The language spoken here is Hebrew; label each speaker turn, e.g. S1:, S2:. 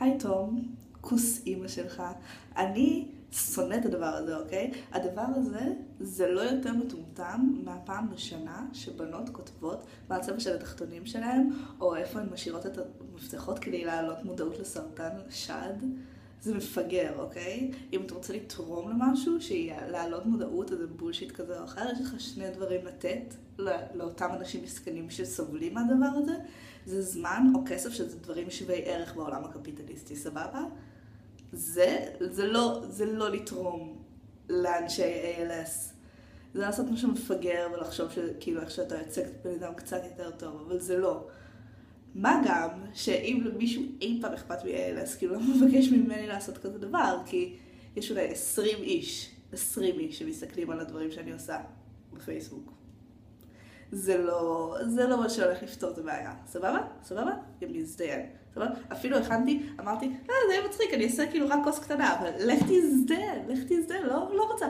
S1: היי תום, כוס אימא שלך. אני שונא את הדבר הזה, אוקיי? הדבר הזה זה לא יותר מטומטם מהפעם בשנה שבנות כותבות מה הצבע של התחתונים שלהם, או איפה הן משאירות את המפתחות כדי להעלות מודעות לסרטן שד. זה מפגר, אוקיי? אם אתה רוצה לתרום למשהו, להעלות מודעות, איזה בולשיט כזה או אחר, יש לך שני דברים לתת לאותם אנשים מסכנים שסובלים מהדבר הזה. זה זמן או כסף שזה דברים שווי ערך בעולם הקפיטליסטי, סבבה? זה לא לתרום לאנשי ALS. זה לעשות משהו מפגר ולחשוב שכאילו איך שאתה יוצא בן אדם קצת יותר טוב, אבל זה לא. מה גם שאם למישהו אי פעם אכפת מ-ALS, כאילו לא מבקש ממני לעשות כזה דבר, כי יש אולי 20 איש שמסתכלים על הדברים שאני עושה בפייסבוק. זה לא מה שהולך לפתור את הבעיה. סבבה? סבבה? גם להזדיין. סבבה? אפילו אמרתי, זה יהיה מצחיק, אני אעשה כאילו רק כוס קטנה, אבל לך תזדיין, לא רוצה.